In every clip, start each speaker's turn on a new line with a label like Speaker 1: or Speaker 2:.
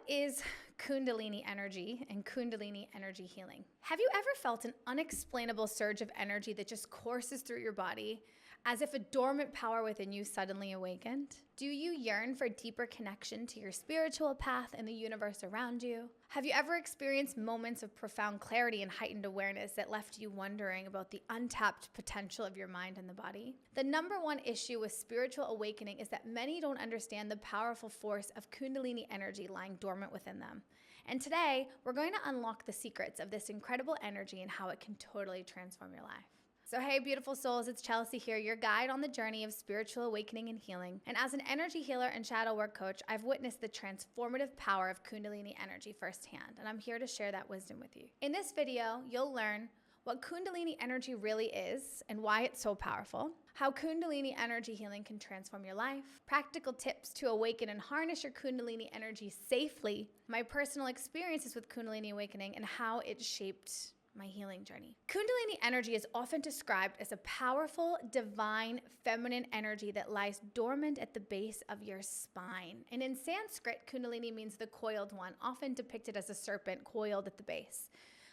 Speaker 1: What is Kundalini energy and Kundalini energy healing? Have you ever felt an unexplainable surge of energy that just courses through your body as if a dormant power within you suddenly awakened? Do you yearn for deeper connection to your spiritual path and the universe around you? Have you ever experienced moments of profound clarity and heightened awareness that left you wondering about the untapped potential of your mind and the body? The number one issue with spiritual awakening is that many don't understand the powerful force of Kundalini energy lying dormant within them. And today, we're going to unlock the secrets of this incredible energy and how it can totally transform your life. So hey, beautiful souls, it's Chelsea here, your guide on the journey of spiritual awakening and healing. And as an energy healer and shadow work coach, I've witnessed the transformative power of Kundalini energy firsthand, and I'm here to share that wisdom with you. In this video, you'll learn what Kundalini energy really is and why it's so powerful, how Kundalini energy healing can transform your life, practical tips to awaken and harness your Kundalini energy safely, my personal experiences with Kundalini awakening, and how it shaped my healing journey. Kundalini energy is often described as a powerful, divine, feminine energy that lies dormant at the base of your spine. And in Sanskrit, Kundalini means the coiled one, often depicted as a serpent coiled at the base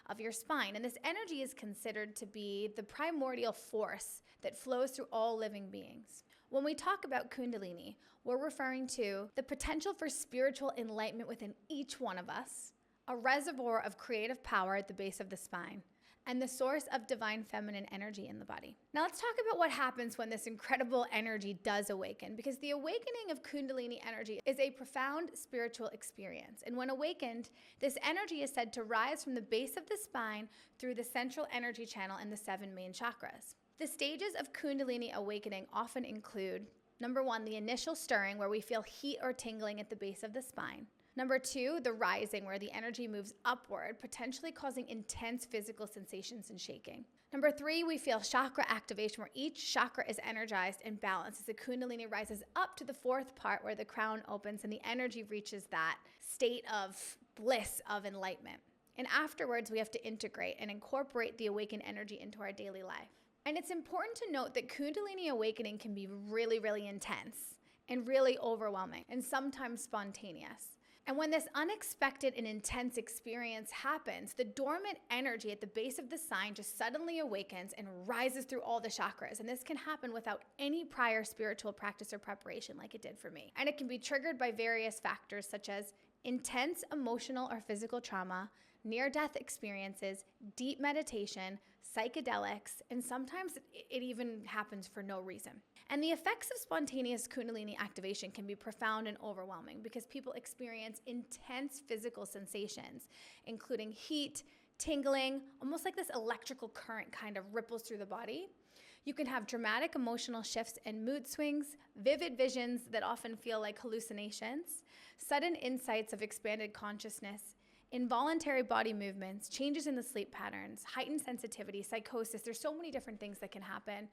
Speaker 1: of your spine. And this energy is considered to be the primordial force that flows through all living beings. When we talk about Kundalini, we're referring to the potential for spiritual enlightenment within each one of us, a reservoir of creative power at the base of the spine, and the source of divine feminine energy in the body. Now let's talk about what happens when this incredible energy does awaken, because the awakening of Kundalini energy is a profound spiritual experience. And when awakened, this energy is said to rise from the base of the spine through the central energy channel and the 7 main chakras. The stages of Kundalini awakening often include, number 1, the initial stirring, where we feel heat or tingling at the base of the spine. Number 2, the rising, where the energy moves upward, potentially causing intense physical sensations and shaking. Number 3, we feel chakra activation, where each chakra is energized and balanced as the Kundalini rises up to the 4th part, where the crown opens and the energy reaches that state of bliss, of enlightenment. And afterwards, we have to integrate and incorporate the awakened energy into our daily life. And it's important to note that Kundalini awakening can be really, really intense and really overwhelming and sometimes spontaneous. And when this unexpected and intense experience happens, the dormant energy at the base of the spine just suddenly awakens and rises through all the chakras. And this can happen without any prior spiritual practice or preparation, like it did for me. And it can be triggered by various factors such as intense emotional or physical trauma, near-death experiences, deep meditation, psychedelics, and sometimes it even happens for no reason. And the effects of spontaneous Kundalini activation can be profound and overwhelming because people experience intense physical sensations, including heat, tingling, almost like this electrical current kind of ripples through the body. You can have dramatic emotional shifts and mood swings, vivid visions that often feel like hallucinations, sudden insights of expanded consciousness, involuntary body movements, changes in the sleep patterns, heightened sensitivity, psychosis. There's so many different things that can happen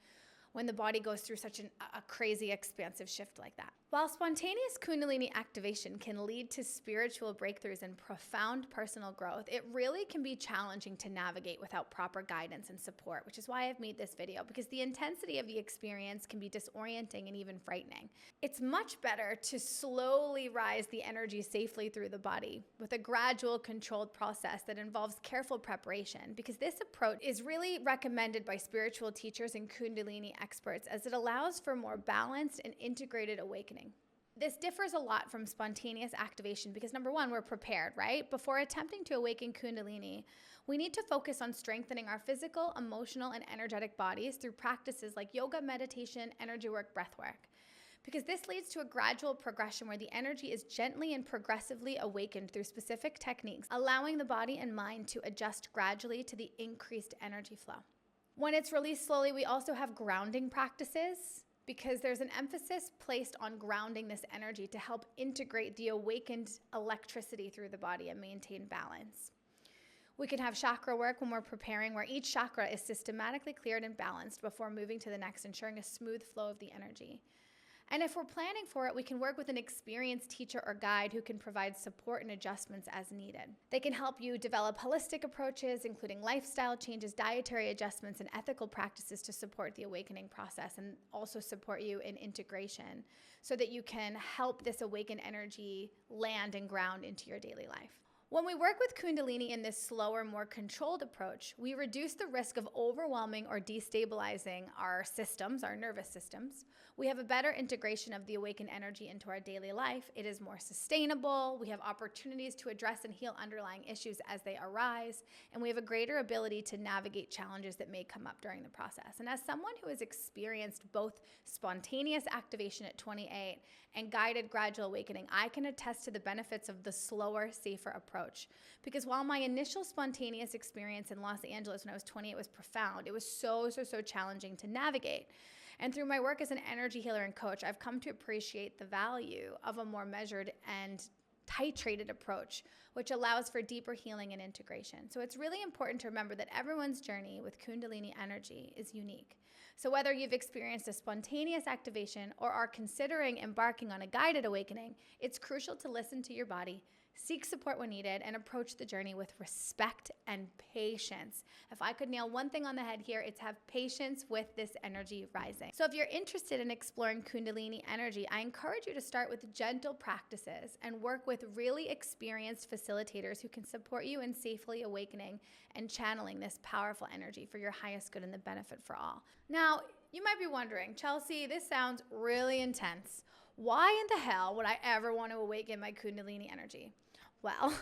Speaker 1: when the body goes through such a crazy expansive shift like that. While spontaneous Kundalini activation can lead to spiritual breakthroughs and profound personal growth, it really can be challenging to navigate without proper guidance and support, which is why I've made this video, because the intensity of the experience can be disorienting and even frightening. It's much better to slowly rise the energy safely through the body with a gradual, controlled process that involves careful preparation, because this approach is really recommended by spiritual teachers and Kundalini experts as it allows for more balanced and integrated awakening. This differs a lot from spontaneous activation because, number 1, we're prepared, right? Before attempting to awaken Kundalini, we need to focus on strengthening our physical, emotional, and energetic bodies through practices like yoga, meditation, energy work, breath work. Because this leads to a gradual progression where the energy is gently and progressively awakened through specific techniques, allowing the body and mind to adjust gradually to the increased energy flow. When it's released slowly, we also have grounding practices, because there's an emphasis placed on grounding this energy to help integrate the awakened electricity through the body and maintain balance. We can have chakra work when we're preparing, where each chakra is systematically cleared and balanced before moving to the next, ensuring a smooth flow of the energy. And if we're planning for it, we can work with an experienced teacher or guide who can provide support and adjustments as needed. They can help you develop holistic approaches, including lifestyle changes, dietary adjustments, and ethical practices to support the awakening process, and also support you in integration so that you can help this awakened energy land and ground into your daily life. When we work with Kundalini in this slower, more controlled approach, we reduce the risk of overwhelming or destabilizing our systems, our nervous systems. We have a better integration of the awakened energy into our daily life. It is more sustainable. We have opportunities to address and heal underlying issues as they arise, and we have a greater ability to navigate challenges that may come up during the process. And as someone who has experienced both spontaneous activation at 28 and guided gradual awakening, I can attest to the benefits of the slower, safer approach. Because while my initial spontaneous experience in Los Angeles when I was 28 was profound, it was so challenging to navigate. And through my work as an energy healer and coach, I've come to appreciate the value of a more measured and titrated approach, which allows for deeper healing and integration. So it's really important to remember that everyone's journey with Kundalini energy is unique. So whether you've experienced a spontaneous activation or are considering embarking on a guided awakening, it's crucial to listen to your body, seek support when needed, and approach the journey with respect and patience. If I could nail one thing on the head here, it's have patience with this energy rising. So if you're interested in exploring Kundalini energy, I encourage you to start with gentle practices and work with really experienced facilitators who can support you in safely awakening and channeling this powerful energy for your highest good and the benefit for all. Now, you might be wondering, Chelsea, this sounds really intense. Why in the hell would I ever want to awaken my Kundalini energy? Well,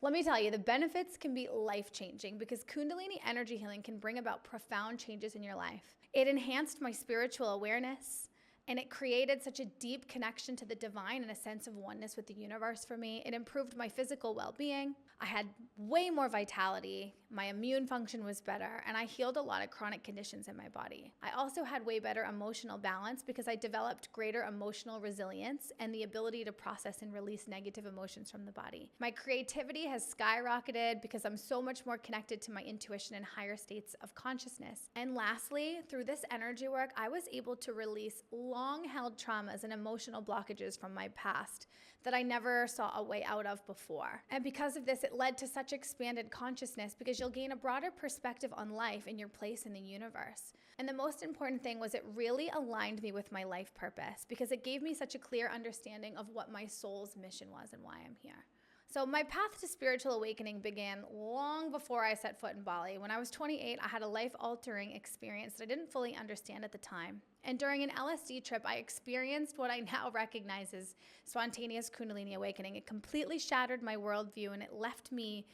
Speaker 1: let me tell you, the benefits can be life-changing because Kundalini energy healing can bring about profound changes in your life. It enhanced my spiritual awareness, and it created such a deep connection to the divine and a sense of oneness with the universe for me. It improved my physical well-being. I had way more vitality. My immune function was better, and I healed a lot of chronic conditions in my body. I also had way better emotional balance because I developed greater emotional resilience and the ability to process and release negative emotions from the body. My creativity has skyrocketed because I'm so much more connected to my intuition and higher states of consciousness. And lastly, through this energy work, I was able to release long-held traumas and emotional blockages from my past that I never saw a way out of before. And because of this, it led to such expanded consciousness because you'll gain a broader perspective on life and your place in the universe. And the most important thing was it really aligned me with my life purpose because it gave me such a clear understanding of what my soul's mission was and why I'm here. So my path to spiritual awakening began long before I set foot in Bali. When I was 28, I had a life-altering experience that I didn't fully understand at the time. And during an LSD trip, I experienced what I now recognize as spontaneous Kundalini awakening. It completely shattered my worldview, and it left me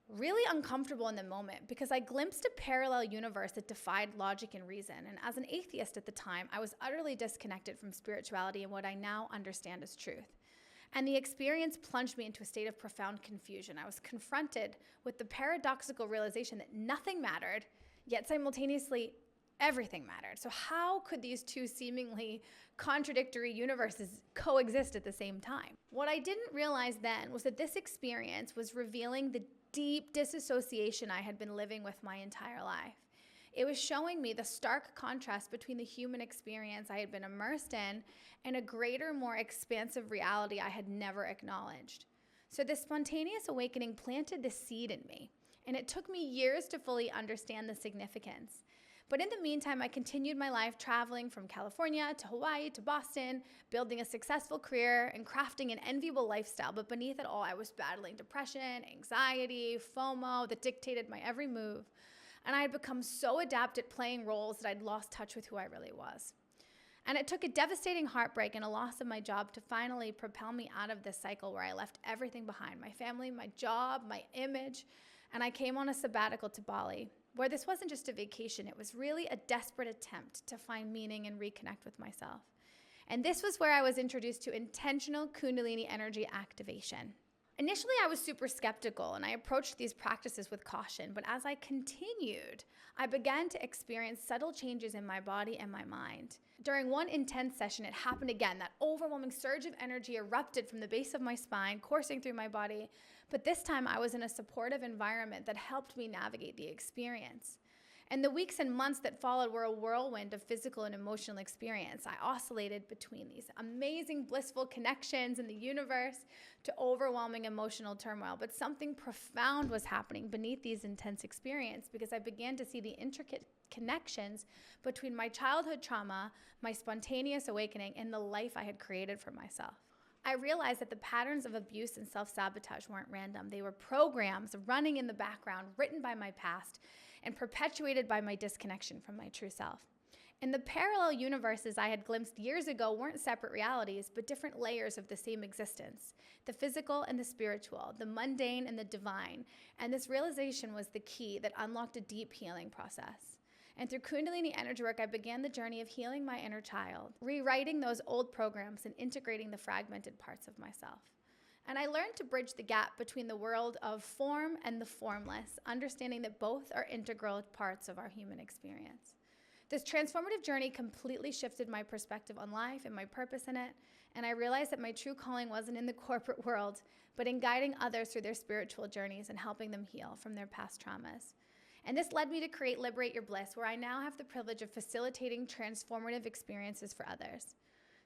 Speaker 1: really uncomfortable in the moment because I glimpsed a parallel universe that defied logic and reason. And as an atheist at the time, I was utterly disconnected from spirituality and what I now understand as truth. And the experience plunged me into a state of profound confusion. I was confronted with the paradoxical realization that nothing mattered, yet simultaneously everything mattered. So how could these two seemingly contradictory universes coexist at the same time? What I didn't realize then was that this experience was revealing the deep disassociation I had been living with my entire life. It was showing me the stark contrast between the human experience I had been immersed in and a greater, more expansive reality I had never acknowledged. So this spontaneous awakening planted this seed in me, and it took me years to fully understand the significance. But in the meantime, I continued my life traveling from California to Hawaii to Boston, building a successful career and crafting an enviable lifestyle. But beneath it all, I was battling depression, anxiety, FOMO that dictated my every move. And I had become so adept at playing roles that I'd lost touch with who I really was. And it took a devastating heartbreak and a loss of my job to finally propel me out of this cycle where I left everything behind, my family, my job, my image, and I came on a sabbatical to Bali, where this wasn't just a vacation, it was really a desperate attempt to find meaning and reconnect with myself. And this was where I was introduced to intentional Kundalini energy activation. Initially, I was super skeptical and I approached these practices with caution, but as I continued, I began to experience subtle changes in my body and my mind. During one intense session, it happened again. That overwhelming surge of energy erupted from the base of my spine, coursing through my body, but this time I was in a supportive environment that helped me navigate the experience. And the weeks and months that followed were a whirlwind of physical and emotional experience. I oscillated between these amazing, blissful connections in the universe to overwhelming emotional turmoil. But something profound was happening beneath these intense experiences, because I began to see the intricate connections between my childhood trauma, my spontaneous awakening, and the life I had created for myself. I realized that the patterns of abuse and self-sabotage weren't random. They were programs running in the background, written by my past, and perpetuated by my disconnection from my true self. And the parallel universes I had glimpsed years ago weren't separate realities, but different layers of the same existence. The physical and the spiritual, the mundane and the divine. And this realization was the key that unlocked a deep healing process. And through Kundalini energy work, I began the journey of healing my inner child, rewriting those old programs and integrating the fragmented parts of myself. And I learned to bridge the gap between the world of form and the formless, understanding that both are integral parts of our human experience. This transformative journey completely shifted my perspective on life and my purpose in it, and I realized that my true calling wasn't in the corporate world, but in guiding others through their spiritual journeys and helping them heal from their past traumas. And this led me to create Liberate Your Bliss, where I now have the privilege of facilitating transformative experiences for others.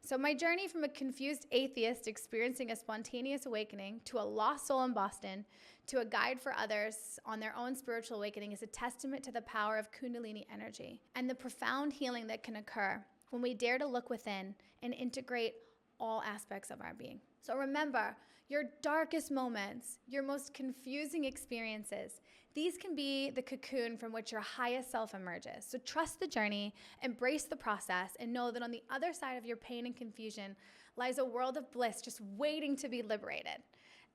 Speaker 1: So my journey from a confused atheist experiencing a spontaneous awakening to a lost soul in Boston to a guide for others on their own spiritual awakening is a testament to the power of Kundalini energy and the profound healing that can occur when we dare to look within and integrate all aspects of our being. So remember, your darkest moments, your most confusing experiences, these can be the cocoon from which your highest self emerges. So trust the journey, embrace the process, and know that on the other side of your pain and confusion lies a world of bliss just waiting to be liberated.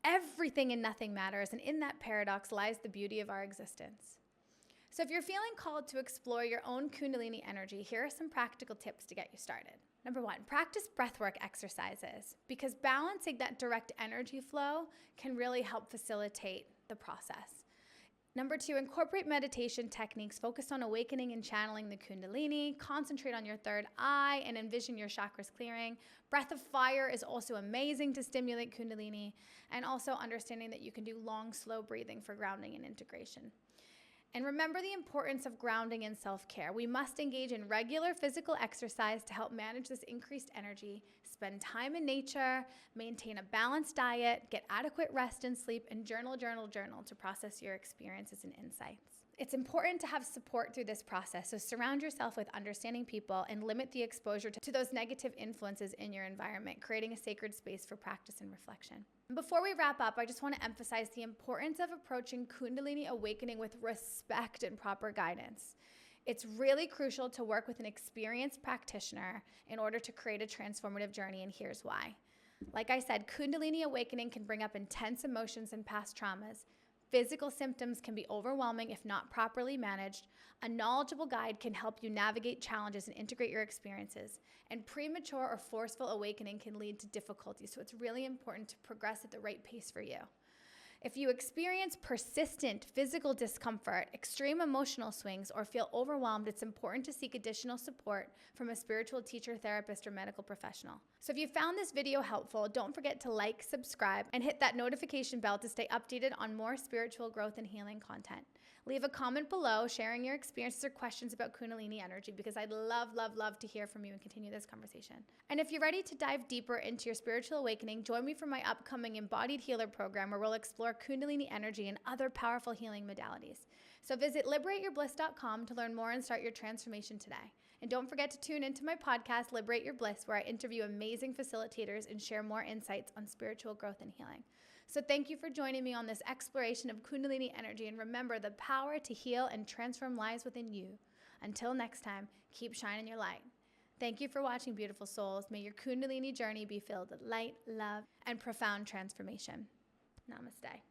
Speaker 1: Everything and nothing matters, and in that paradox lies the beauty of our existence. So if you're feeling called to explore your own Kundalini energy, here are some practical tips to get you started. Number 1, practice breathwork exercises, because balancing that direct energy flow can really help facilitate the process. Number 2, incorporate meditation techniques focused on awakening and channeling the Kundalini. Concentrate on your third eye and envision your chakras clearing. Breath of fire is also amazing to stimulate Kundalini, and also understanding that you can do long, slow breathing for grounding and integration. And remember the importance of grounding and self-care. We must engage in regular physical exercise to help manage this increased energy, spend time in nature, maintain a balanced diet, get adequate rest and sleep, and journal to process your experiences and insights. It's important to have support through this process, so surround yourself with understanding people and limit the exposure to those negative influences in your environment, creating a sacred space for practice and reflection. Before we wrap up, I just want to emphasize the importance of approaching Kundalini awakening with respect and proper guidance. It's really crucial to work with an experienced practitioner in order to create a transformative journey, and here's why. Like I said, Kundalini awakening can bring up intense emotions and past traumas. Physical symptoms can be overwhelming if not properly managed. A knowledgeable guide can help you navigate challenges and integrate your experiences. And premature or forceful awakening can lead to difficulty, so it's really important to progress at the right pace for you. If you experience persistent physical discomfort, extreme emotional swings, or feel overwhelmed, it's important to seek additional support from a spiritual teacher, therapist, or medical professional. So if you found this video helpful, don't forget to like, subscribe, and hit that notification bell to stay updated on more spiritual growth and healing content. Leave a comment below sharing your experiences or questions about Kundalini energy, because I'd love to hear from you and continue this conversation. And if you're ready to dive deeper into your spiritual awakening, join me for my upcoming Embodied Healer program, where we'll explore Kundalini energy and other powerful healing modalities. So visit liberateyourbliss.com to learn more and start your transformation today. And don't forget to tune into my podcast, Liberate Your Bliss, where I interview amazing facilitators and share more insights on spiritual growth and healing. So thank you for joining me on this exploration of Kundalini energy, and remember, the power to heal and transform lies within you. Until next time, keep shining your light. Thank you for watching, beautiful souls. May your Kundalini journey be filled with light, love, and profound transformation. Namaste.